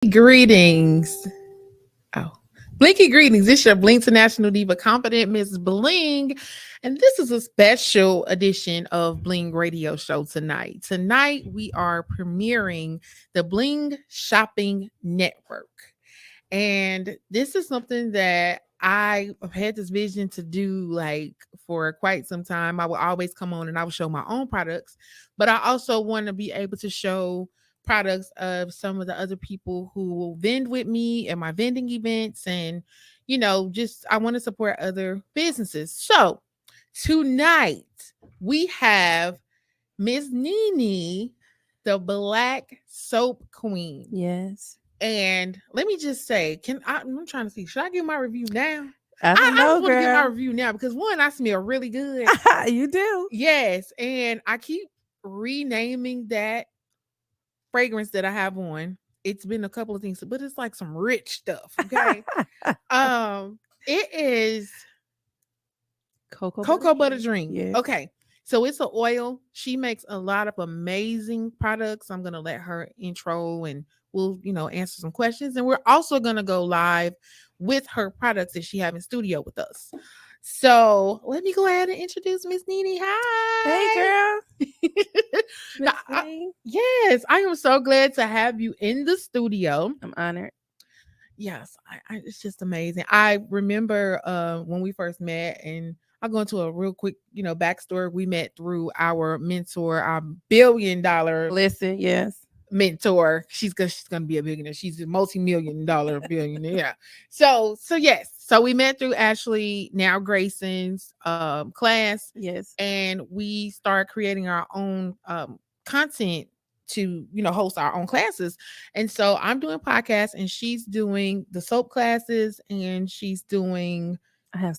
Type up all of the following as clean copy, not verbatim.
Greetings. Oh, Blinky Greetings. This is your Bling International Diva Confident Miss Bling. And this is a special edition of Bling Radio Show tonight. Tonight, we are premiering the Bling Shopping Network. And this is something that I have had this vision to do like for quite some time. I will always come on and I will show my own products, but I also want to be able to show products of some of the other people who will vend with me at my vending events and just I want to support other businesses. So tonight we have Miss Nene, the Black Soap Queen. Yes. And let me just say, I'm trying to see, should I give my review now? I don't know, just want to give my girl. review now because one, I smell really good. You do. Yes. And I keep renaming that fragrance that I have on. It's been a couple of things, but it's like some rich stuff. Okay. It is cocoa butter drink. Yes. Okay. So it's an oil. She makes a lot of amazing products. I'm gonna let her intro and we'll, answer some questions. And we're also gonna go live with her products that she have in studio with us. So let me go ahead and introduce Miss Nene. Hi. Hey, girl. Yes, I am so glad to have you in the studio. I'm honored. Yes, it's just amazing. I remember when we first met, and I'll go into a real quick, backstory. We met through our mentor, our $1 billion yes, mentor. She's gonna be a billionaire. She's a multi-million-dollar billionaire. Yeah. So yes. So we met through Ashley, now Grayson's class. Yes. And we started creating our own content to host our own classes. And so I'm doing podcasts and she's doing the soap classes and she's doing I have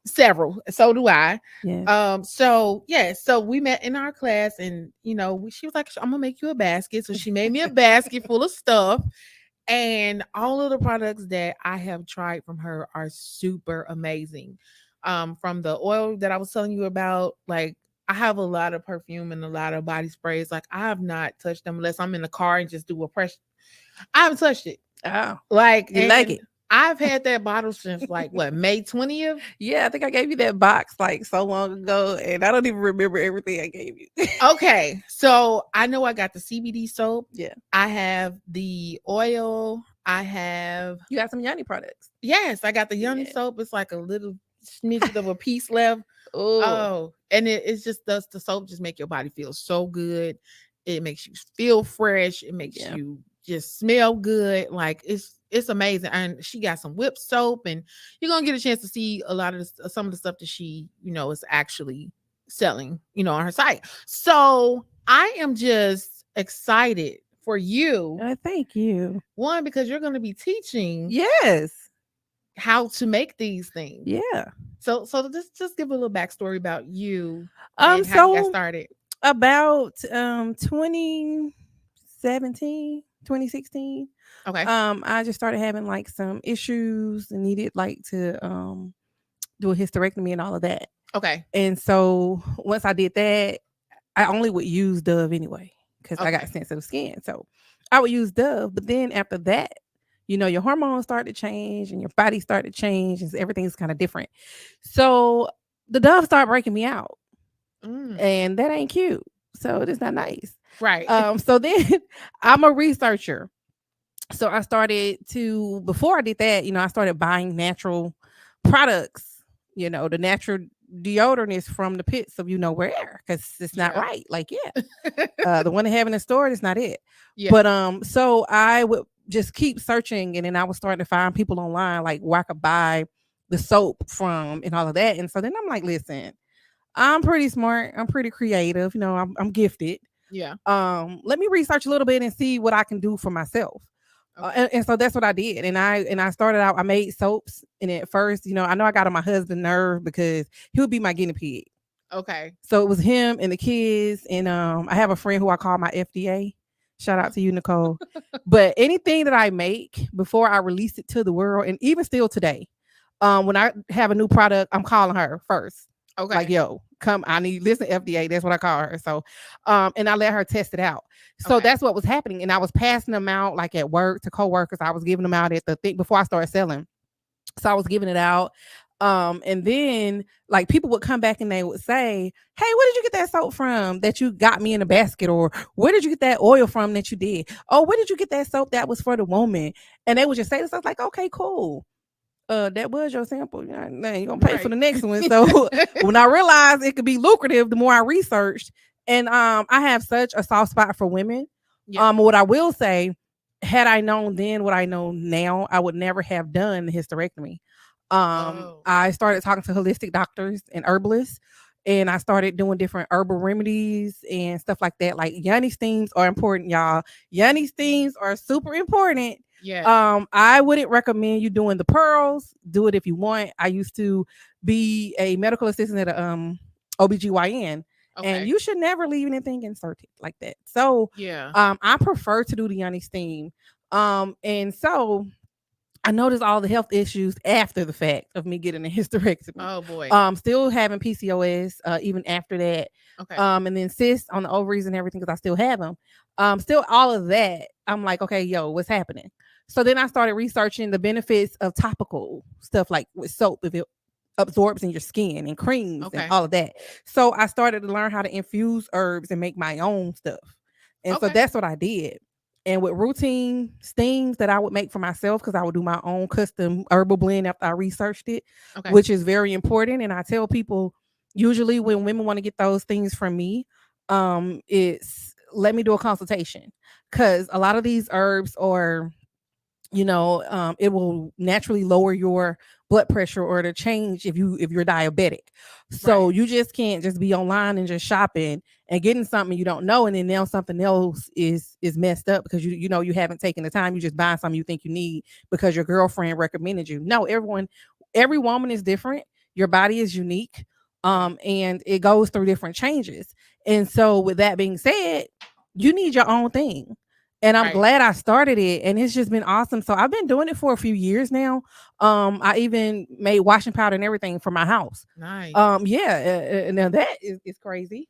several. So do I. Yeah. So we met in our class and she was like, I'm gonna make you a basket. So she made me a basket full of stuff. And all of the products that I have tried from her are super amazing. From the oil that I was telling you about, like I have a lot of perfume and a lot of body sprays. Like I have not touched them unless I'm in the car and just do a press. I haven't touched it. Oh, like you like it? I've had that bottle since like what, May 20th? Yeah, I think I gave you that box like so long ago, and I don't even remember everything I gave you. Okay, so I know I got the CBD soap. Yeah, I have the oil. You got some Yanni products. Yes, I got the Yanni soap. It's like a little smidget of a piece left. Oh, and it's just the soap just make your body feel so good. It makes you feel fresh. It makes you just smell good. Like it's amazing. And she got some whip soap, and you're gonna get a chance to see a lot of some of the stuff that she is actually selling on her site. So I am just excited for you. Thank you. One, because you're going to be teaching how to make these things. Yeah. So just give a little backstory about you and how you got started. About 2017, 2016. Okay. I just started having like some issues and needed like to do a hysterectomy and all of that. Okay. And so once I did that, I only would use Dove anyway because I got sensitive skin. So I would use Dove. But then after that, your hormones start to change and your body started to change and everything's kind of different. So the Dove started breaking me out. And that ain't cute. So it's not nice. Right. So then I'm a researcher. So I started to, before I did that, I started buying natural products. The natural deodorant is from the pits of where, because it's not right. Like, the one they have in the store is not it. Yeah. But so I would just keep searching, and then I was starting to find people online like where I could buy the soap from and all of that. And so then I'm like, listen, I'm pretty smart. I'm pretty creative. I'm gifted. Yeah. Let me research a little bit and see what I can do for myself. Okay. And so that's what I did. And I started out, I made soaps. And at first, I know I got on my husband's nerve because he would be my guinea pig. Okay. So it was him and the kids. And I have a friend who I call my FDA. Shout out to you, Nicole. But anything that I make before I release it to the world, and even still today, when I have a new product, I'm calling her first. Like, Okay. yo, come, I need, listen, FDA, that's what I call her. So, and I let her test it out. So Okay. that's what was happening. And I was passing them out like at work to coworkers. I was giving them out at the thing before I started selling. So I was giving it out. And then like people would come back and they would say, "Hey, where did you get that soap from that you got me in a basket?" Or where did you get that oil from that you did? Oh, where did you get that soap that was for the woman? And they would just say this. I was like, okay, cool. That was your sample. Now you're gonna pay for Right. the next one. So when I realized it could be lucrative, the more I researched, and I have such a soft spot for women. Yeah. What I will say, had I known then what I know now, I would never have done the hysterectomy. Oh. I started talking to holistic doctors and herbalists, and I started doing different herbal remedies and stuff like that. Like yoni steams are important, y'all. Yoni steams are super important. Yeah. I wouldn't recommend you doing the pearls. Do it if you want. I used to be a medical assistant at a OBGYN, and Okay. you should never leave anything inserted like that. So Yeah. I prefer to do the yoni steam. And so I noticed all the health issues after the fact of me getting a hysterectomy. Oh boy. Still having PCOS even after that. Okay. And then cysts on the ovaries and everything because I still have them. Still all of that. I'm like, okay, yo, what's happening? So then I started researching the benefits of topical stuff like with soap if it absorbs in your skin and creams and Okay. all of that. So I started to learn how to infuse herbs and make my own stuff. And so Okay. that's what I did. And with routine steams that I would make for myself, because I would do my own custom herbal blend after I researched it, Okay. which is very important. And I tell people usually when women want to get those things from me, it's let me do a consultation. Because a lot of these herbs are, it will naturally lower your blood pressure or to change if you're diabetic. So Right. you just can't just be online and just shopping and getting something you don't know, and then now something else is messed up because you haven't taken the time. You just buying something you think you need because your girlfriend recommended you. No, every woman is different. Your body is unique. Yeah. And it goes through different changes. And so with that being said, you need your own thing, and I'm Right. glad I started it, and it's just been awesome. So I've been doing it for a few years now. I even made washing powder and everything for my house. Nice. Yeah, now that is crazy.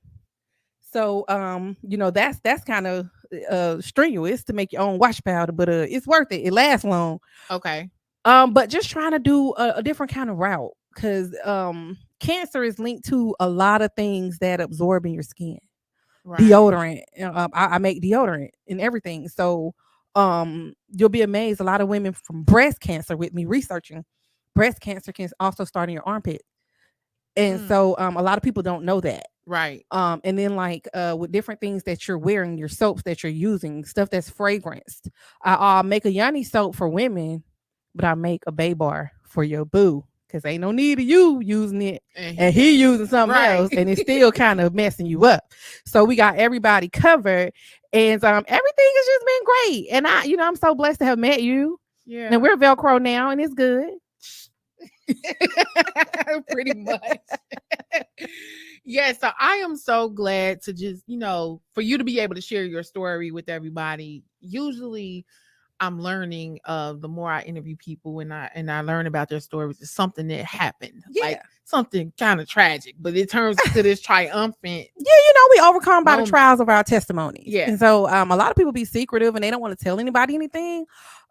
So that's kind of strenuous to make your own wash powder, but it's worth it. It lasts long. Okay. But just trying to do a different kind of route because cancer is linked to a lot of things that absorb in your skin. Right. Deodorant. I make deodorant and everything. So you'll be amazed. A lot of women from breast cancer with me researching breast cancer can also start in your armpit. And Mm. so a lot of people don't know that. Right. And then like with different things that you're wearing, your soaps that you're using, stuff that's fragranced. I make a Yanni soap for women, but I make a Bay Bar for your boo because ain't no need of you using it And and he he ain't. using something Right. else, and it's still kind of messing you up. So we got everybody covered, and everything has just been great. And I'm so blessed to have met you. And Yeah. we're Velcro now, and it's good. Pretty much. Yeah, so I am so glad to just, for you to be able to share your story with everybody. Usually I'm learning the more I interview people and I learn about their stories, it's something that happened. Like Yeah. something kind of tragic, but it turns to this triumphant Yeah, we overcome by the moment. trials of our testimonies. Yeah. And so a lot of people be secretive and they don't want to tell anybody anything.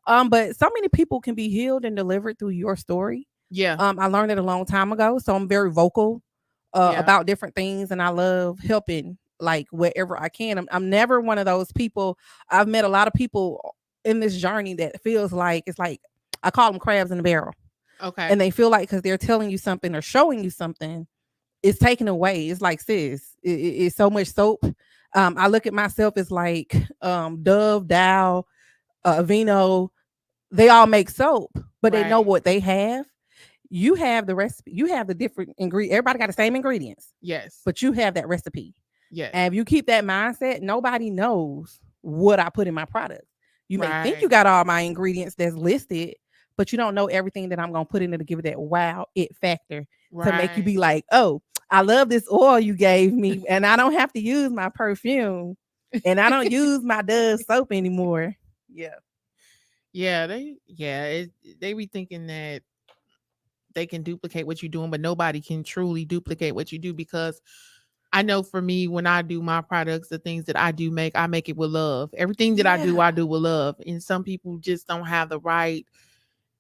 But so many people can be healed and delivered through your story. Yeah. I learned it a long time ago, so I'm very vocal Yeah. about different things, and I love helping like wherever I can. I'm never one of those people. I've met a lot of people in this journey that feels like it's like I call them crabs in the barrel, Okay. and they feel like because they're telling you something or showing you something, it's taken away. It's like sis, it's so much soap. I look at myself as like Dove, Dow, Aveeno. They all make soap, but they know Right. what they have. You have the recipe. You have the different ingredient. Everybody got the same ingredients, Yes. but you have that recipe. Yes. And if you keep that mindset, nobody knows what I put in my product. You may think you Right. got all my ingredients that's listed, but you don't know everything that I'm gonna put in it to give it that wow it factor to make you Right. be like, oh, I love this oil you gave me, and I don't have to use my perfume, and I don't use my Dove soap anymore. Yeah. Yeah, they be thinking that they can duplicate what you're doing, but nobody can truly duplicate what you do because I know for me, when I do my products, the things that I make it with love. Everything that Yeah. I do with love. And some people just don't have the right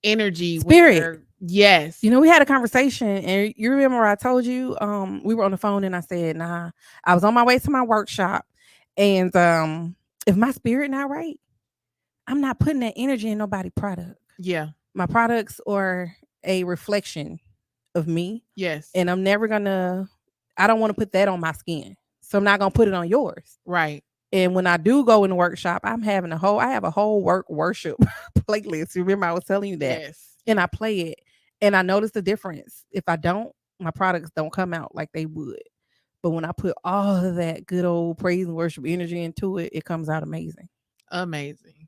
energy Spirit. where, yes, You know, we had a conversation, and you remember I told you, we were on the phone, and I said, "Nah, I was on my way to my workshop, and if my spirit not right, I'm not putting that energy in nobody product. yeah, My products are a reflection of me, yes, and I'm never gonna. I don't want to put that on my skin, so I'm not gonna put it on yours. right, And when I do go in the workshop, I have a whole worship playlist. Remember, I was telling you that, yes, and I play it, and I notice the difference. If I don't, my products don't come out like they would. But when I put all of that good old praise and worship energy into it, it comes out amazing. amazing.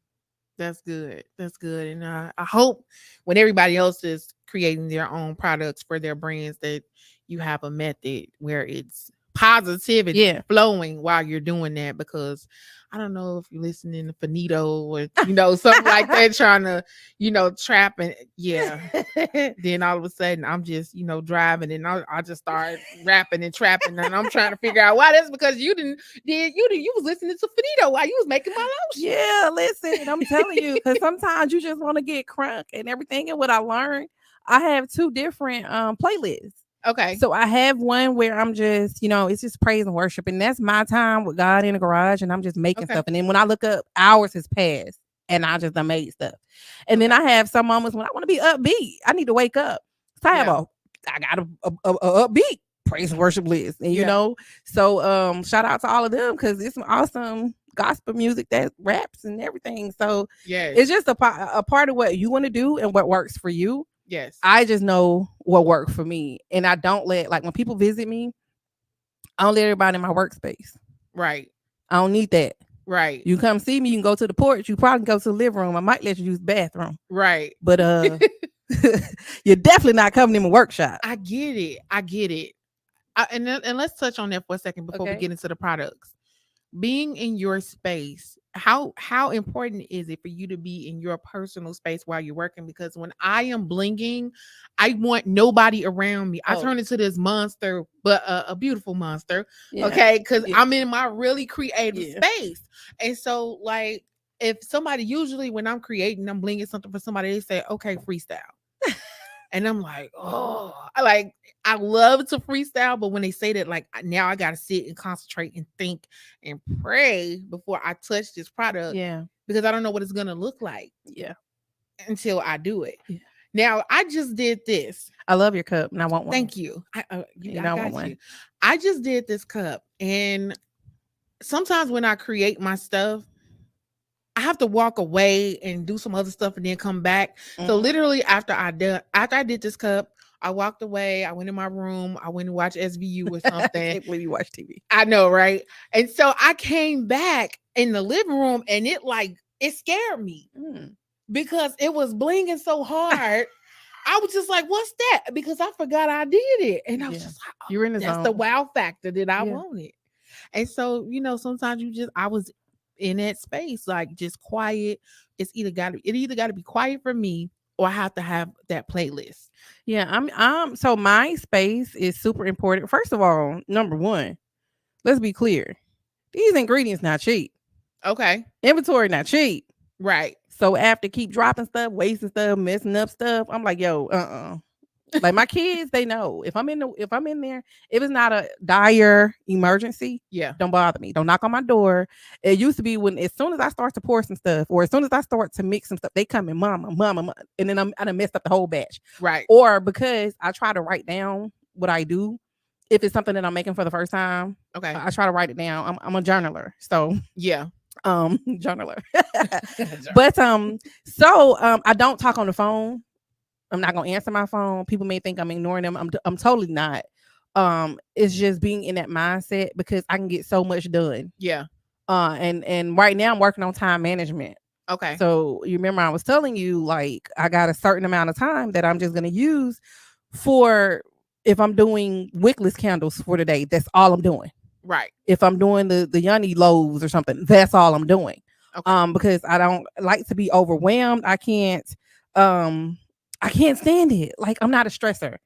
That's good. That's good. And I hope when everybody else is creating their own products for their brands that you have a method where it's positivity Yeah. flowing while you're doing that because I don't know if you're listening to Finito or something like that trying to trap and yeah, then all of a sudden I'm just driving and I just start rapping and trapping and I'm trying to figure out why. That's because you was listening to Finito while you was making my lotion. Yeah, listen, I'm telling you, because sometimes you just want to get crunk and everything. And what I learned, I have two different playlists. Okay. So I have one where I'm just, it's just praise and worship, and that's my time with God in the garage, and I'm just making Okay. stuff. And then when I look up, hours has passed, and I just done made stuff. And then I have some moments when I want to be upbeat. I need to wake up. So I got a upbeat praise and worship list, and so shout out to all of them because it's some awesome gospel music that raps and everything. So Yes. it's just a part of what you want to do and what works for you. Yes. I just know what worked for me. And I don't let, like, when people visit me, I don't let everybody in my workspace. Right. I don't need that. Right. You come see me, you can go to the porch. You probably go to the living room. I might let you use the bathroom. Right. But you're definitely not coming in my workshop. I get it. And let's touch on that for a second before we get into the products. Being in your space, how important is it for you to be in your personal space while you're working? Because when I am blinging, I want nobody around me. I turn into this monster, but a beautiful monster. Yeah. Okay, because I'm in my really creative space, and so like if somebody usually when I'm creating, I'm blinging something for somebody, they say, "Okay, freestyle." And I'm like, oh, I love to freestyle, but when they say that, like now I gotta sit and concentrate and think and pray before I touch this product. Yeah. Because I don't know what it's gonna look like. Yeah. Until I do it. Yeah. Now I just did this. I love your cup, and I want one. Thank you. I want one. I just did this cup, and sometimes when I create my stuff, I have to walk away and do some other stuff and then come back. Mm-hmm. So literally after I did this cup, I walked away. I went in my room. I went and watched SVU or something. I can't believe you watch TV. I know, right? And so I came back in the living room and it scared me because it was blinging so hard. I was just like, what's that? Because I forgot I did it. And I was just like, you're in the that's zone. the wow factor that I wanted. And so, sometimes I was in that space, like just quiet. It either got to be quiet for me or I have to have that playlist. Yeah, so my space is super important. First of all, number one, let's be clear. These ingredients not cheap. Okay. Inventory not cheap. Right. So after keep dropping stuff, wasting stuff, messing up stuff, I'm like, yo, like my kids, they know if I'm in there, if it's not a dire emergency, don't bother me. Don't knock on my door. It used to be as soon as I start to pour some stuff, or as soon as I start to mix some stuff, they come in, mama, and then I done messed up the whole batch. Right. Or because I try to write down what I do, if it's something that I'm making for the first time. Okay. I try to write it down. I'm a journaler, so journaler. But so I don't talk on the phone. I'm not gonna answer my phone. People may think I'm ignoring them. I'm totally not. It's just being in that mindset because I can get so much done. Yeah. And right now I'm working on time management. Okay. So you remember I was telling you, like, I got a certain amount of time that I'm just gonna use for if I'm doing wickless candles for the day. That's all I'm doing. Right. If I'm doing the Yoni loaves or something, that's all I'm doing. Okay. Because I don't like to be overwhelmed. I can't I can't stand it. Like, I'm not a stressor,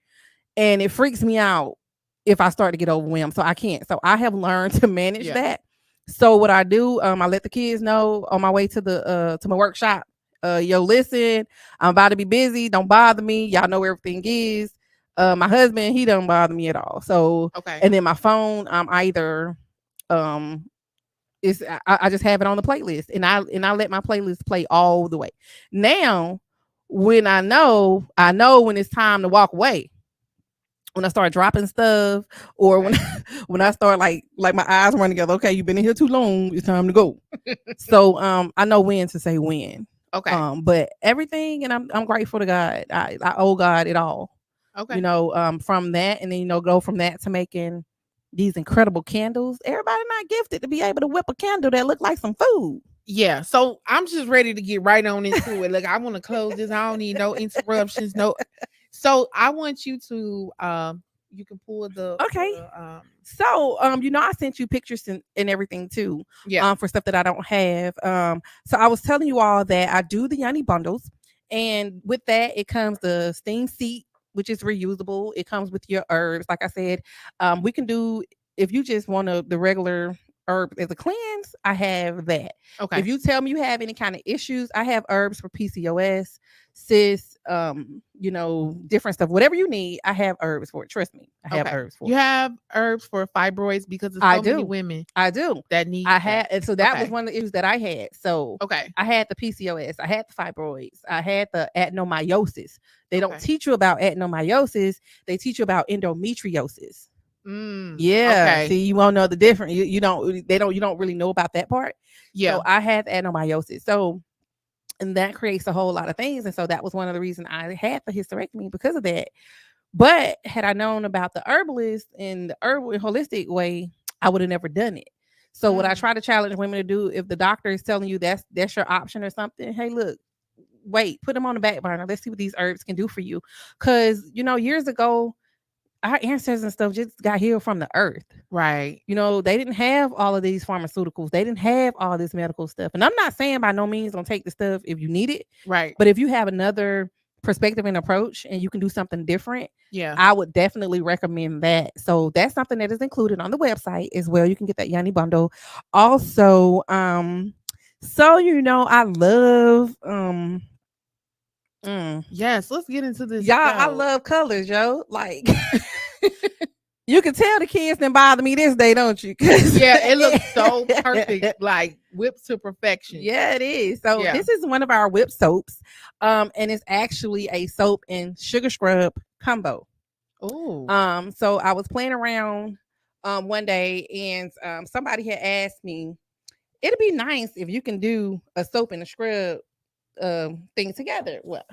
and it freaks me out if I start to get overwhelmed. So I can't. So I have learned to manage Yeah. that. So what I do, I let the kids know on my way to my workshop. Yo, listen, I'm about to be busy. Don't bother me. Y'all know where everything is. My husband, he don't bother me at all. So, Okay. and then my phone, I'm either um is I just have it on the playlist, and I let my playlist play all the way. Now, when I know when it's time to walk away. When I start dropping stuff, or when Okay. when I start like my eyes run together. Okay, you've been in here too long. It's time to go. So I know when to say when. Okay. But everything, and I'm grateful to God. I owe God it all. Okay. From that, and then go from that to making these incredible candles. Everybody not gifted to be able to whip a candle that look like some food. Yeah. So I'm just ready to get right on into it. Like I want to close this. I don't need no interruptions. No. So I want you to you can pull Okay. the So, I sent you pictures and everything too, yeah. for stuff that I don't have. So I was telling you all that I do the Yanni bundles, and with that, it comes the steam seat, which is reusable. It comes with your herbs. Like I said, we can do if you just want the regular herb as a cleanse. I have that. If Okay. you tell me you have any kind of issues, I have herbs for PCOS, cis, different stuff. Whatever you need, I have herbs for it. Trust me, I have Okay. herbs for You it. have herbs for fibroids because there's I so many do. women I do. that need I that. had, and so that was Okay. one of the issues that I had. So Okay. I had the PCOS, I had the fibroids, I had the adenomyosis. They don't Okay. teach you about adenomyosis, they teach you about endometriosis. Yeah. Okay. See, you won't know the difference. You don't really know about that part. Yeah. So I had adenomyosis. So, and that creates a whole lot of things. And so that was one of the reasons I had the hysterectomy because of that. But had I known about the herbalist and the herbal and holistic way, I would have never done it. So what I Mm. try to challenge women to do, if the doctor is telling you that's your option or something, hey, look, wait, put them on the back burner. Let's see what these herbs can do for you. Because years ago, our ancestors and stuff just got healed from the earth. Right. They didn't have all of these pharmaceuticals. They didn't have all this medical stuff. And I'm not saying by no means don't take the stuff if you need it, Right. but if you have another perspective and approach and you can do something different, Yeah. I would definitely recommend that. So that's something that is included on the website as well. You can get that Yanni bundle. Also, I love Yes. Let's get into this y'all, I show. love colors, yo. Like you can tell the kids didn't bother me this day, don't you? Yeah, it looks so perfect, like whipped to perfection. Yeah, it is. So Yeah. this is one of our whip soaps. And it's actually a soap and sugar scrub combo. Oh. So I was playing around one day, and somebody had asked me, it'd be nice if you can do a soap and a scrub thing together. Well,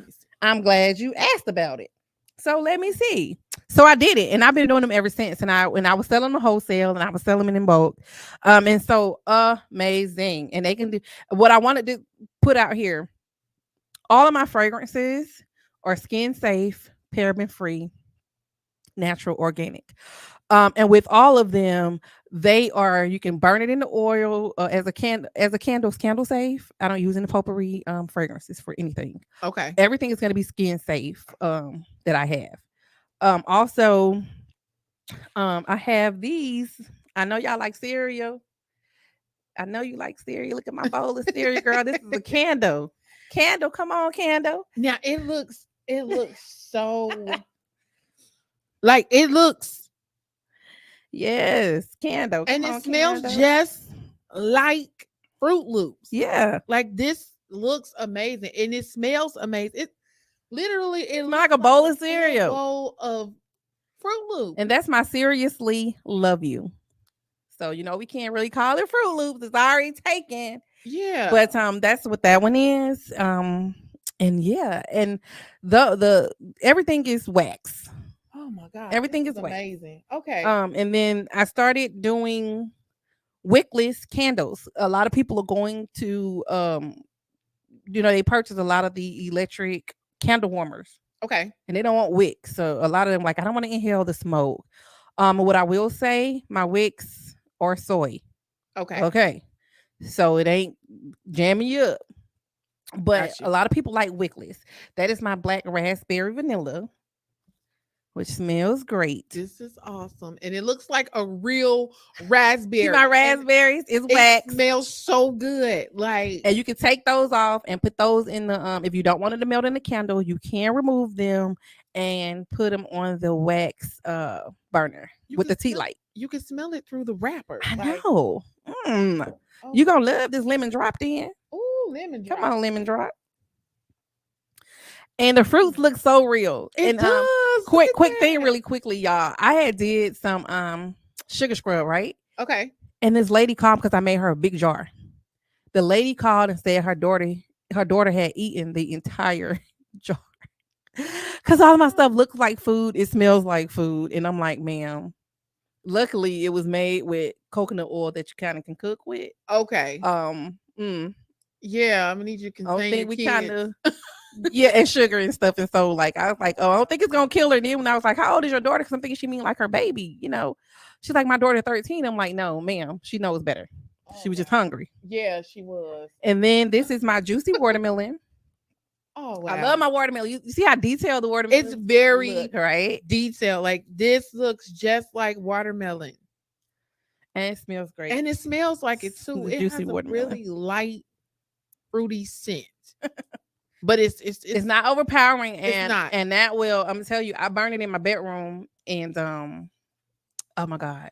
I'm glad you asked about it. So let me see. So I did it, and I've been doing them ever since. And I was selling them wholesale, and I was selling them in bulk. And so amazing. And they can do what I wanted to put out here. All of my fragrances are skin safe, paraben free, natural, organic. And with all of them, they are, you can burn it in the oil as a candle safe. I don't use any potpourri fragrances for anything. Okay. Everything is going to be skin safe that I have. Also, I have these. I know y'all like cereal. I know you like cereal. Look at my bowl of cereal, girl. This is a candle. Candle, come on, candle. Now it looks so like it looks Yes, candle. and Come it on, smells candle. just like Fruit Loops. Yeah. Like this looks amazing and it smells amazing. It literally it Smell looks like a like bowl a of full cereal. bowl of Fruit Loops. And that's my seriously love you. So we can't really call it Fruit Loops. It's already taken. Yeah. But that's what that one is. And yeah, and the everything is wax. Oh my God. This Everything is is wax. amazing. Okay. And then I started doing wickless candles. A lot of people are going to they purchase a lot of the electric candle warmers Okay. and they don't want wicks. So a lot of them like, I don't want to inhale the smoke. What I will say, my wicks are soy. Okay. Okay. So it ain't jamming you up. But Got a you. lot of people like Wickless. That is my black raspberry vanilla, which smells great. This is awesome. And it looks like a real See my raspberry. And raspberries? It's it wax. smells so good. Like, And you can take those off and put those in the if you don't want it to melt in the candle, you can remove them and put them on the wax burner you with can the tea smell light. you can smell it through the wrapper. I Like, know. Mm. oh, You gonna love this lemon dropped in. ooh, lemon Come drop. on, lemon drop. And the fruits look so real. It And does. Look quick at thing that. really quickly, y'all. I had did some sugar scrub, right? Okay. And this lady called because I made her a big jar. The lady called and said her daughter had eaten the entire jar. Cause all of my stuff looks like food, it smells like food. And I'm like, ma'am. Luckily it was made with coconut oil that you kind of can cook with. Okay. Um mm, Yeah, I'm gonna need you to I don't contain your think we kind kids. of yeah, and sugar and stuff. And so like I was like, oh, I don't think it's gonna kill her. And then when I was like, how old is your daughter? Because I'm thinking she mean like her baby. She's like, my daughter 13. I'm like, no, ma'am, she knows better. Oh She was just wow. hungry. Yeah, she was. And then this is my juicy watermelon. Oh I wow. love my watermelon. You see how detailed the It's watermelon very look, right? detailed. Like this looks just like watermelon. And it smells great. And it smells like it too. The It juicy has a watermelon. really light, fruity scent. But it's It's not overpowering, it's not. and that will I'm gonna tell you, I burned it in my bedroom, and oh my god.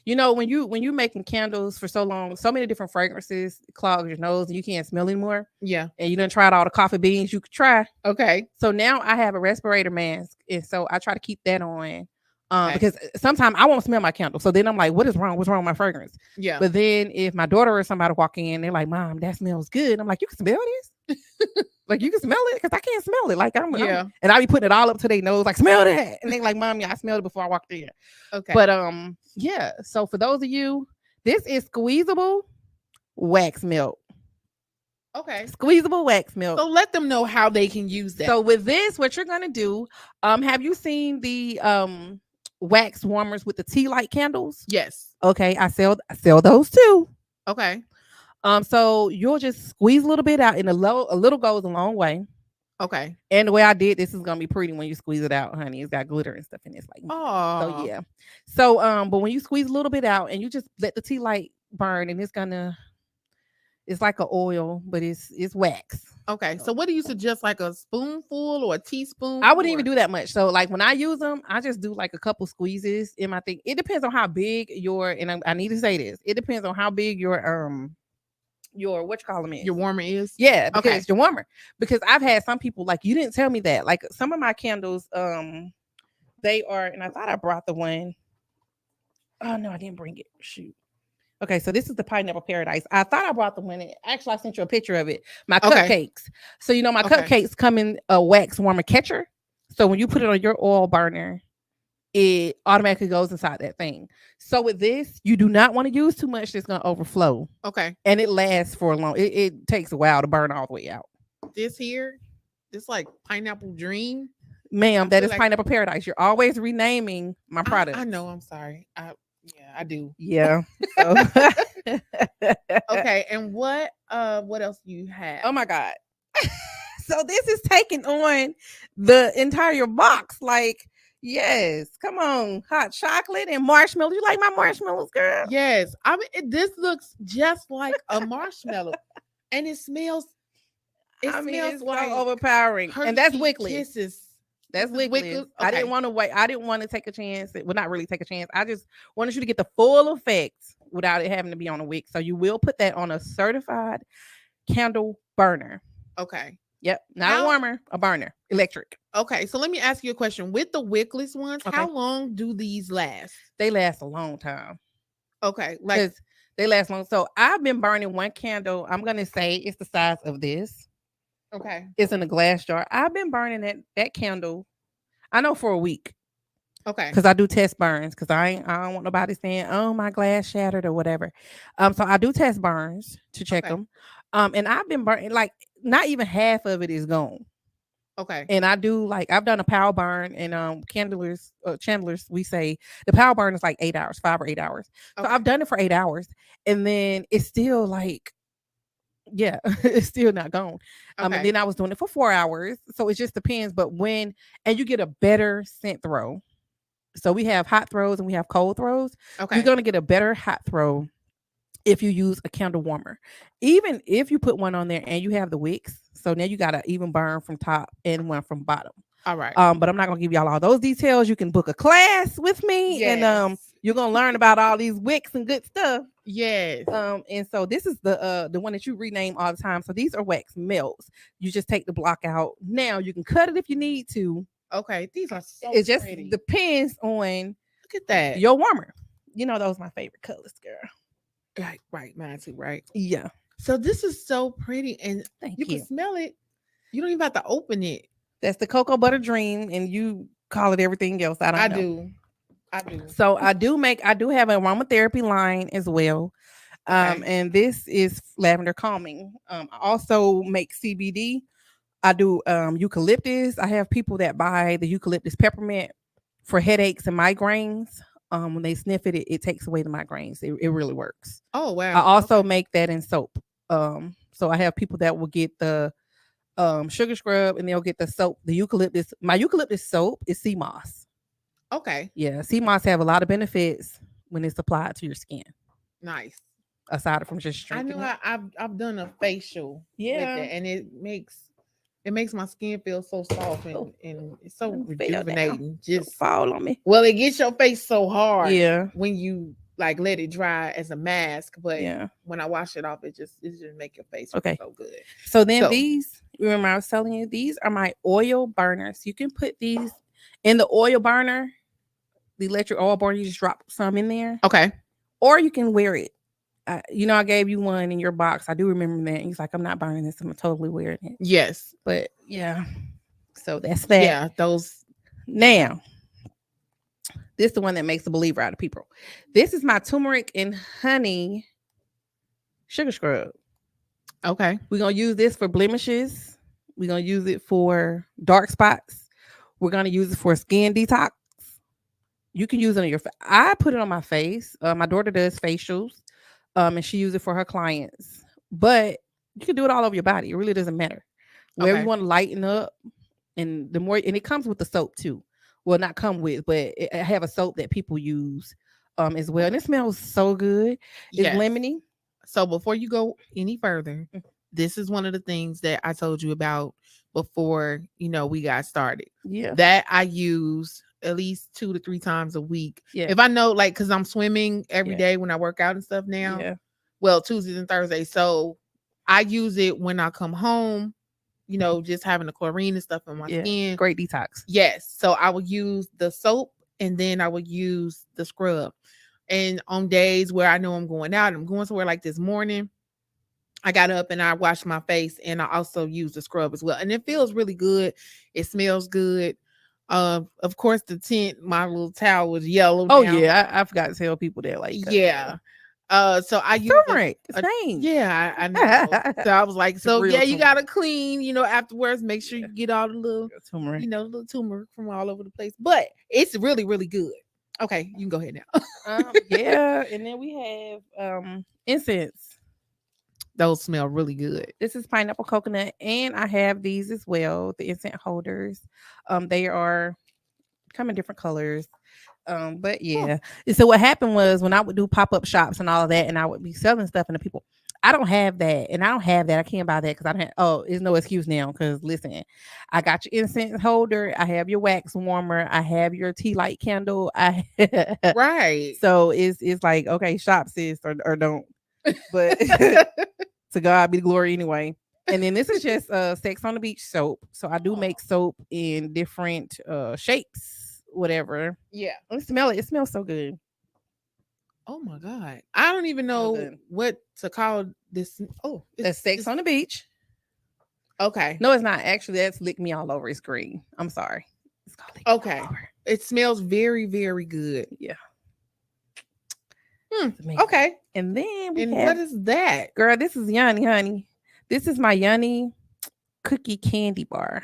When you making candles for so long, so many different fragrances clog your nose and you can't smell anymore. Yeah. And you done tried all the coffee beans you could try. Okay. So now I have a respirator mask, and so I try to keep that on. Okay. Because sometimes I won't smell my candle. So then I'm like, what is wrong? What's wrong with my fragrance? Yeah. But then if my daughter or somebody walk in, they're like, Mom, that smells good. I'm like, you can smell this? Like you can smell it? Because I can't smell it. Like Yeah. and I be putting it all up to their nose, like, smell that. And they like, Mom, yeah, I smelled it before I walked in. Okay. But yeah. So for those of you, this is squeezable wax milk. Okay. Squeezable wax milk. So let them know how they can use that. So with this, what you're gonna do, have you seen the wax warmers with the tea light candles? Yes. Okay, I sell those too. Okay. So you'll just squeeze a little bit out, and a little goes a long way. Okay. And the way I did this is gonna be pretty when you squeeze it out, honey. It's got glitter and stuff in it. It's like Oh. so yeah. So but when you squeeze a little bit out and you just let the tea light burn, and it's like an oil, but it's wax. Okay. So what do you suggest? Like a spoonful or a teaspoon? I wouldn't even do that much. So like when I use them, I just do like a couple squeezes in my thing. It depends on how big I need to say this. It depends on how big your what you call them is. Your warmer is? Yeah, because Okay. you're warmer. Because I've had some people like, you didn't tell me that. Like some of my candles, they are, and I thought I brought the one. Oh no, I didn't bring it. Shoot. Okay, so this is the pineapple paradise. I thought I brought the one. Actually, I sent you a picture of it. My Okay. cupcakes. So my Okay. cupcakes come in a wax warmer catcher. So when you put it on your oil burner, it automatically goes inside that thing. So with this, you do not want to use too much. It's gonna overflow, Okay. and it lasts for a long. It takes a while to burn all the way out. This here, this like pineapple dream. Ma'am, I that feel is like- pineapple paradise. You're always renaming my product. I know. I'm sorry. I do. Yeah. So. Okay. And what else do you have? Oh my god. So this is taking on the entire box. Like, yes, come on, hot chocolate and marshmallows. You like my marshmallows, girl? Yes. I mean, this looks just like a marshmallow, and it smells. It smells it's like so overpowering, and that's Hershey Wickless. Kisses. That's This is Wickless. Wickless? I didn't Okay. want to wait. I didn't want to take a chance. Well, not really take a chance. I just wanted you to get the full effect without it having to be on a wick. So you will put that on a certified candle burner. Okay. Yep, not a warmer, a burner, electric. Okay. So let me ask you a question. With the wickless ones, Okay. how long do these last? They last a long time. Okay. Like, Because they last long. So I've been burning one candle. I'm gonna say it's the size of this. okay. It's in a glass jar. I've been burning that candle. I know for a week Okay. because I do test burns because I don't want nobody saying, oh, my glass shattered or whatever. So I do test burns to check Okay. them. And I've been burning like not even half of it is gone. Okay. And I've done a power burn, and chandlers, we say the power burn is like 8 hours, 5 or 8 hours. So Okay. I've done it for 8 hours, and then it's still like Yeah, it's still not gone. And Okay. then I was doing it for 4 hours. So it just depends. But and you get a better scent throw. So we have hot throws and we have cold throws. You're Okay. going to get a better hot throw if you use a candle warmer. Even if you put one on there and you have the wicks. So now you got to even burn from top and one from bottom. All right. But I'm not gonna give y'all all those details. You can book a class with me, and Yes. you're gonna learn about all these wicks and good stuff. Yes. And so this is the one that you rename all the time. So these are wax melts. You just take the block out. Now you can cut it if you need to. Okay. These are so It just pretty. depends on Look at that. your warmer. You know those are my favorite colors, girl. Right. Right. Mine too. Right. Yeah. So this is so pretty, and Thank you you. can smell it. You don't even have to open it. That's the cocoa butter dream, and you call it everything else. I don't I know. do. I do. So I do have an aromatherapy line as well. Okay. And this is lavender calming. I also make CBD. I do eucalyptus. I have people that buy the eucalyptus peppermint for headaches and migraines. When they sniff it, it takes away the migraines. It really works. Oh I wow. also Okay. make that in soap. So I have people that will get the sugar scrub and they'll get the soap, the eucalyptus. My eucalyptus soap is sea moss. Okay. Yeah, sea moss have a lot of benefits when it's applied to your skin, Nice. aside from just I drinking know it. I've done a facial with Yeah. it, and it makes my skin feel so soft Oh, and it's so let me fell down. rejuvenating. Don't Just fall on me. well, it gets your face so hard Yeah, when you like let it dry as a mask, but yeah. when I wash it off, it just make your face feel Okay. so good. So then So these, remember I was telling you, these are my oil burners. You can put these in the oil burner, the electric oil burner. You just drop some in there, okay, or you can wear it. I gave you one in your box. I do remember that. He's like, I'm not burning this. I'm totally wearing it. yes, But yeah, so that's that. yeah, those Now, this is the one that makes a believer out of people. This is my turmeric and honey sugar scrub. okay, We're gonna use this for blemishes. We're gonna use it for dark spots. We're gonna use it for skin detox. You can use it on your face. I put it on my face. My daughter does facials, and she uses it for her clients. But you can do it all over your body. It really doesn't matter. Wherever you okay, want to lighten up, and the more, and it comes with the soap too. Well, not come with, but I have a soap that people use, as well, and it smells so good. It's yes. lemony. So before you go any further, Mm. this is one of the things that I told you about before, we got started. Yeah, That I use at least 2 to 3 times a week. yeah, If I know, like, because I'm swimming every yeah, day when I work out and stuff now. yeah, Well, Tuesdays and Thursdays. So I use it when I come home, just having the chlorine and stuff in my yeah. skin. Great detox. Yes. So I would use the soap and then I would use the scrub. And on days where I know I'm going out, I'm going somewhere like this morning, I got up and I washed my face and I also use the scrub as well. And it feels really good. It smells good. Of course, the tint, my little towel was yellow Oh now. yeah, I forgot to tell people that. Like, Yeah. So I use turmeric. It's named. yeah, I know. So I was like, It's so real yeah, you gotta turmeric. clean, afterwards. Make sure Yeah, you get all the little, turmeric. little turmeric from all over the place. But it's really, really good. Okay, you can go ahead now. Yeah, and then we have incense. Those smell really good. This is pineapple coconut, and I have these as well, the incense holders. They are come in different colors. But Huh. yeah. And so what happened was when I would do pop-up shops and all of that, and I would be selling stuff, and the people, I don't have that, and I don't have that. I can't buy that because I don't have, oh, it's no excuse now. Because listen, I got your incense holder, I have your wax warmer, I have your tea light candle. Right. So it's like, okay, shop sis, or don't. But to God be the glory anyway. And then this is just Sex on the Beach soap. So I do make soap in different shapes, whatever. Yeah. Let me smell it. It smells so good. Oh my God. I don't even Smell know good. what to call this. Oh, That's Sex on the Beach. Okay. No, it's not. Actually, that's Lick Me All Over. It's green. I'm sorry. It's called Lick Me Okay. All Over. It smells very, very good. Yeah. Hmm. It's amazing. Okay. And then we And have, what is that? girl, this is Yanni, honey. This is my Yanni cookie candy bar.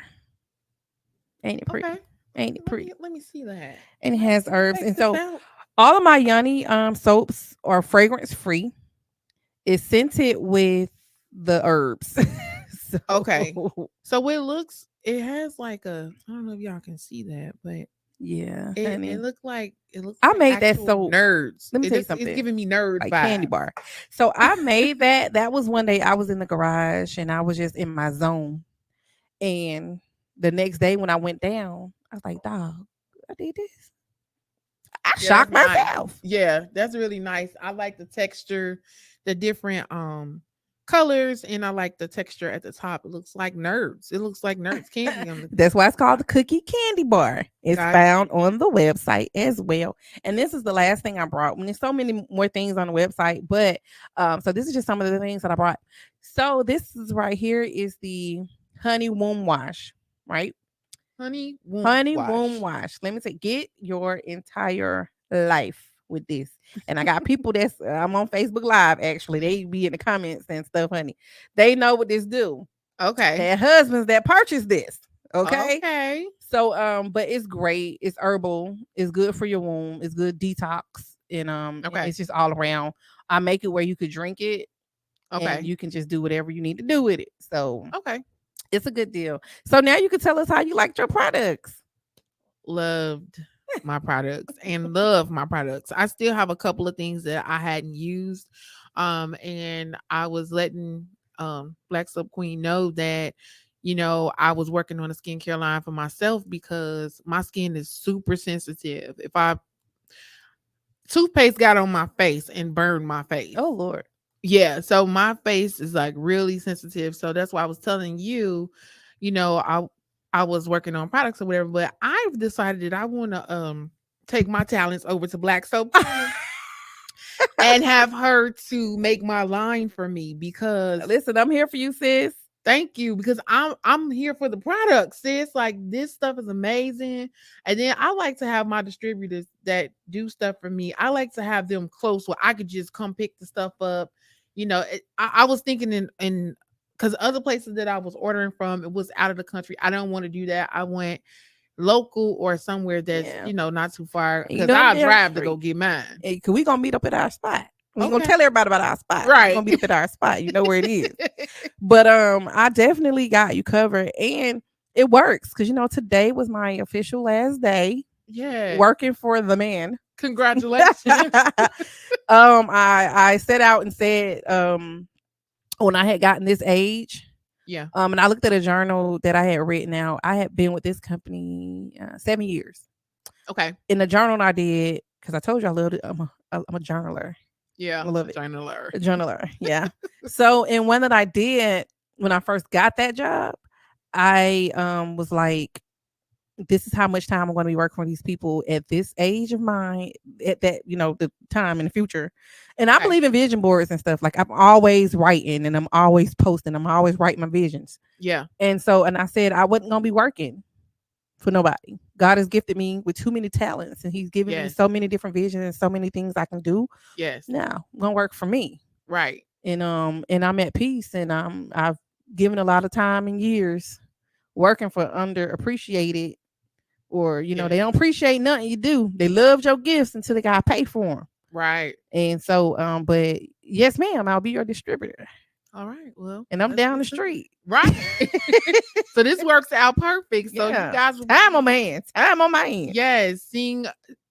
Ain't it pretty? Okay. Ain't it pretty? Let me see that. And it has herbs. Check And this so out. all of my Yanni soaps are fragrance free. It's scented with the herbs. Okay. So So it has like I don't know if y'all can see that, but yeah, it honey. it looks I like made that actual so nerds. let me tell you It's something. giving me nerd Like candy vibes. bar. So I made that. That was one day I was in the garage and I was just in my zone. And the next day when I went down, I was like, dog, I did this. I Yeah, that's shocked nice. myself. Yeah, that's really nice. I like the texture, the different colors, and I like the texture at the top. It looks like nerds. It looks like nerds candy on the That's why it's called the cookie candy bar. It's got found you. on the website as well. And this is the last thing I brought. When there's so many more things on the website, but so this is just some of the things that I brought. So this is right here is the honey womb wash, right? Honey won't Honey womb wash. wash. Let me say, get your entire life with this. And I got people that's I'm on Facebook Live actually. They be in the comments and stuff, honey. They know what this do. Okay. Had husbands that purchased this. Okay. Okay. So but it's great. It's herbal. It's good for your womb. It's good detox. And Okay. it's just all around. I make it where you could drink it and Okay. you can just do whatever you need to do with it. So Okay. it's a good deal. So now you can tell us how you liked your products. Loved my products and love my products. I still have a couple of things that I hadn't used. And I was letting Black Soap Queen know that, I was working on a skincare line for myself because my skin is super sensitive. If I toothpaste got on my face and burned my face. Oh Lord. Yeah, so my face is like really sensitive. So that's why I was telling you, you know, I I was working on products or whatever, but I've decided that I want to take my talents over to Black Soap Queen and have her to make my line for me because Listen, I'm here for you, sis. thank you, because I'm here for the product, sis. Like this stuff is amazing. And then I like to have my distributors that do stuff for me. I like to have them close where I could just come pick the stuff up. I was thinking in because other places that I was ordering from, it was out of the country. I don't want to do that. I went local or somewhere that's Yeah. Not too far And you because know I'm I'll down the drive to go street. get mine. Hey, cause we gonna meet up at our spot. We ain't gonna Okay. tell everybody about our spot. We're Right. gonna meet up at our spot. You know where it is. But I definitely got you covered. And it works because today was my official last day Yeah. working for the man. Congratulations. I set out and said when I had gotten this age, Yeah. and I looked at a journal that I had written out. I had been with this company 7 years. Okay. In the journal I did, because I told you I love it. I'm a journaler. Yeah. I love it. Journaler. A journaler. Yeah. So in one that I did when I first got that job, I was like, this is how much time I'm going to be working for these people at this age of mine, at that, the time in the future. And I Okay. believe in vision boards and stuff. Like I'm always writing and I'm always posting. I'm always writing my visions. Yeah. And I said I wasn't going to be working for nobody. God has gifted me with too many talents and he's given me Yes. so many different visions and so many things I can do. Yes. Now I'm going to work for me. Right. And I'm at peace and I've given a lot of time and years working for underappreciated or Yes. they don't appreciate nothing you do. They love your gifts until they gotta pay for them. Right. And so, but yes, ma'am, I'll be your distributor, All right. Well, and I'm let's down the get to it. street. Right. So this works out perfect. So you Yeah, guys will time on my hands. Time on my hands. yes, seeing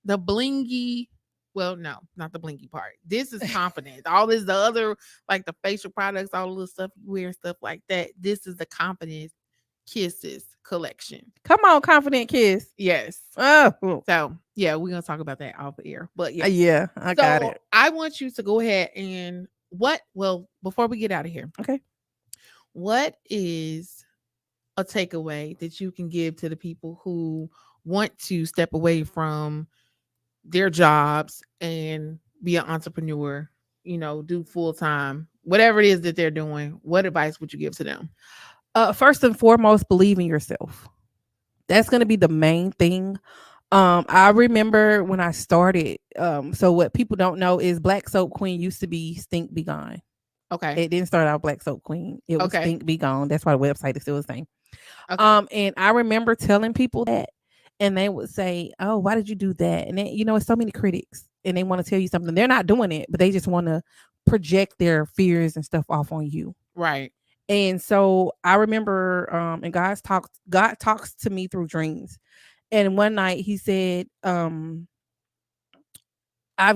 the blingy. Well, no, not the blingy part. This is confident. All this the other like the facial products, all the stuff you wear, stuff like that. This is the confidence kisses collection. Come on, confident kiss. Yes. Oh, So yeah, we're gonna talk about that off air. But yeah. yeah, I got So it. I want you to go ahead and before we get out of here, Okay. what is a takeaway that you can give to the people who want to step away from their jobs and be an entrepreneur, do full time, whatever it is that they're doing? What advice would you give to them? First and foremost, believe in yourself. That's gonna be the main thing. I remember when I started. So what people don't know is Black Soap Queen used to be Stink Be Gone. Okay. It didn't start out Black Soap Queen. It was Okay. Stink Be Gone. That's why the website is still the same. Okay. And I remember telling people that, and they would say, "Oh, why did you do that?" And then, it's so many critics, and they want to tell you something. They're not doing it, but they just want to project their fears and stuff off on you. Right. And so I remember, and God talks to me through dreams. And one night he said, I've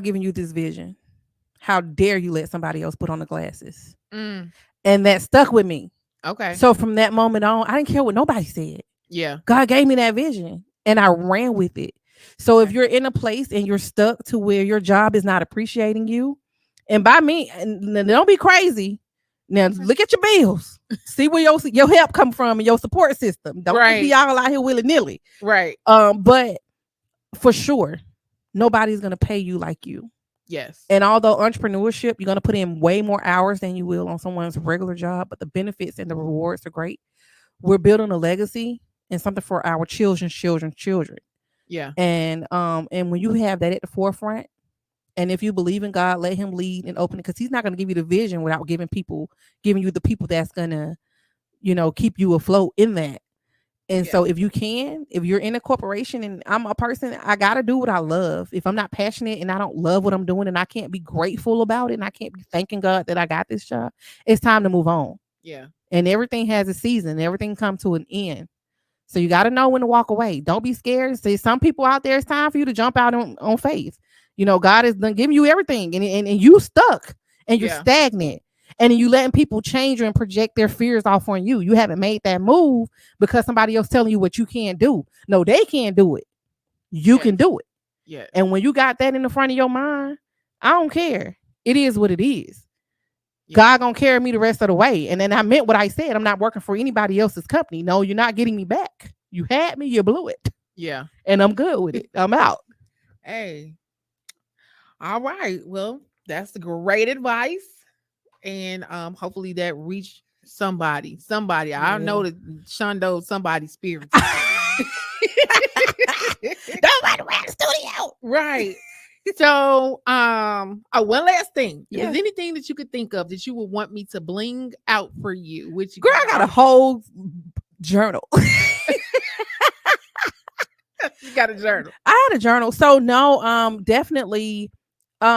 given you this vision. How dare you let somebody else put on the glasses? Mm. And that stuck with me. Okay. So from that moment on, I didn't care what nobody said. Yeah. God gave me that vision and I ran with it. So if Okay. you're in a place and you're stuck to where your job is not appreciating you, and by me, and don't be crazy. Now Okay. look at your bills. See where your help come from and your support system. Don't just be Right. all out here willy nilly. Right. But for sure, nobody's gonna pay you like you. Yes. And although entrepreneurship, you're gonna put in way more hours than you will on someone's regular job, but the benefits and the rewards are great. We're building a legacy and something for our children. Yeah. And when you have that at the forefront, and if you believe in God, let him lead and open it, because he's not going to give you the vision without giving you the people that's gonna, keep you afloat in that. And Yeah. so if you're in a corporation, and I'm a person, I gotta do what I love. If I'm not passionate and I don't love what I'm doing and I can't be grateful about it and I can't be thanking God that I got this job, it's time to move on. Yeah. And everything has a season, everything comes to an end. So you got to know when to walk away. Don't be scared. See, some people out there, it's time for you to jump out on faith. God is done giving you everything, and you stuck and you're Yeah. stagnant. And you letting people change you and project their fears off on you. You haven't made that move because somebody else telling you what you can't do. No, they can't do it. You Yes. can do it. Yes. And when you got that in the front of your mind, I don't care. It is what it is. Yeah. God gonna carry me the rest of the way. And then I meant what I said. I'm not working for anybody else's company. No, you're not getting me back. You had me, you blew it. Yeah. And I'm good with it. I'm out. Hey. All right. Well, that's great advice. And hopefully that reached somebody. Somebody. I know Yeah. that Shondo somebody's spirit today. Nobody ran the studio. Right. So, one last thing. If Yeah. there's anything that you could think of that you would want me to bling out for you, which you Girl, I got a whole journal. you got a journal. I had a journal. So no, definitely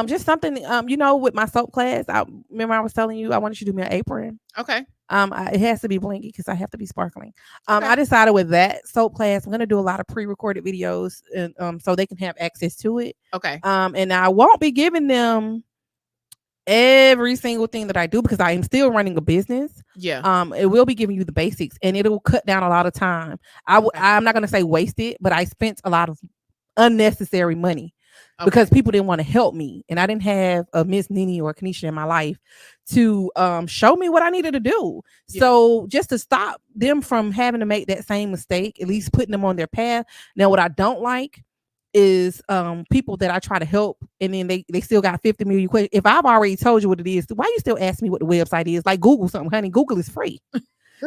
just something with my soap class. I remember I was telling you I wanted you to do me an apron. Okay. It has to be blingy because I have to be sparkling. Okay. I decided with that soap class, I'm gonna do a lot of pre-recorded videos, and so they can have access to it. Okay. And I won't be giving them every single thing that I do because I am still running a business. Yeah. It will be giving you the basics, and it'll cut down a lot of time. I'm not gonna say wasted, but I spent a lot of unnecessary money. Okay. Because people didn't want to help me, and I didn't have a Miss Nini or Kanisha in my life to show me what I needed to do. Yeah. So just to stop them from having to make that same mistake, at least putting them on their path. Now, what I don't like is people that I try to help and then they still got 50 million questions. If I've already told you what it is, why you still ask me what the website is? Like Google something, honey. Google is free.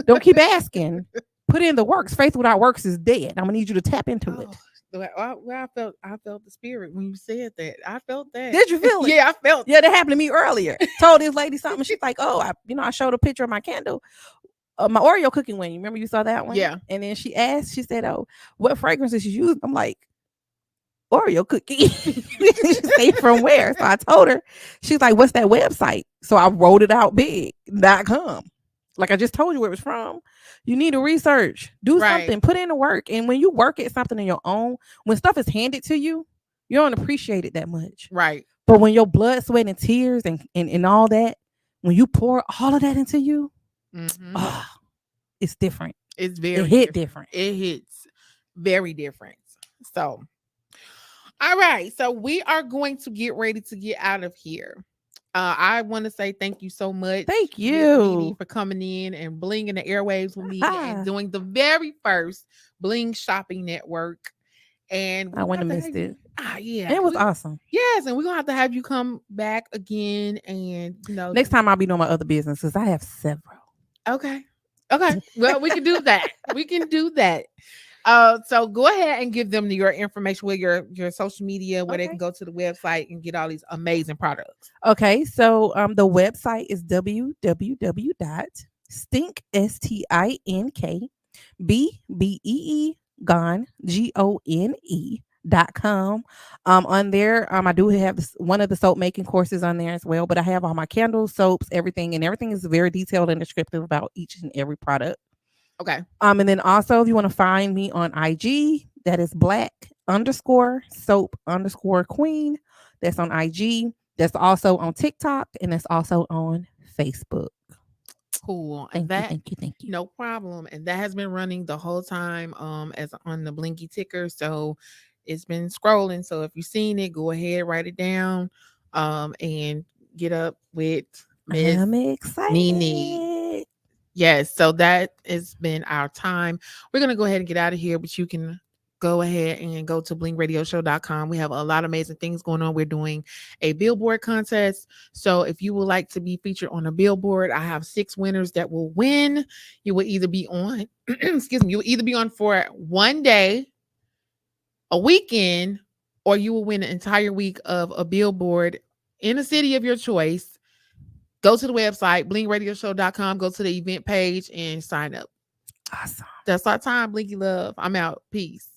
Don't keep asking. Put in the works. Faith without works is dead. I'm gonna need you to tap into it. I felt the spirit when you said that. I felt that. Did you feel it? Yeah, I felt. Yeah, that happened to me earlier. Told this lady something. She's like, "Oh, I showed a picture of my candle, my Oreo cooking one. You remember you saw that one? Yeah." And then she asked, she said, "Oh, what fragrances you use?" I'm like, "Oreo cookie." She said, "From where?" So I told her. She's like, "What's that website?" So I wrote it out big.com. Like I just told you where it was from. You need to research, do something, put in the work. And when you work at something on your own, when stuff is handed to you, you don't appreciate it that much. Right. But when your blood, sweat, and tears and all that, when you pour all of that into you, it's different. It's very it hit different. It hits very different. So, all right. So we are going to get ready to get out of here. I want to say thank you so much. Thank Miss you Nene, for coming in and blinging the airwaves with me and doing the very first Bling Shopping Network. And I wouldn't have missed it. Yeah. It was awesome. Yes, and we're gonna have to have you come back again, and next time I'll be doing my other businesses. I have several. Okay. Well, we can do that. We can do that. So go ahead and give them your information with your social media where they can go to the website and get all these amazing products. Okay, so the website is www.stinkstink.gone konfident.com. On there, I do have one of the soap making courses on there as well, but I have all my candles, soaps, everything, and everything is very detailed and descriptive about each and every product. Okay. And then also, if you want to find me on IG, that is black_soap_queen. That's on IG. That's also on TikTok, and that's also on Facebook. Cool. And Thank you, that thank you, thank you. no problem. And that has been running the whole time as on the Blinky ticker. So it's been scrolling. So if you've seen it, go ahead, write it down and get up with Miss I'm Nene. excited. Yes, so that has been our time. We're going to go ahead and get out of here, but you can go ahead and go to blingradioshow.com. We have a lot of amazing things going on. We're doing a billboard contest. So if you would like to be featured on a billboard, I have 6 winners that will win. You will either be on, excuse me, you will either be on for one day, a weekend, or you will win an entire week of a billboard in a city of your choice. Go to the website, blingradioshow.com, go to the event page and sign up. Awesome. That's our time, Blinky Love. I'm out. Peace.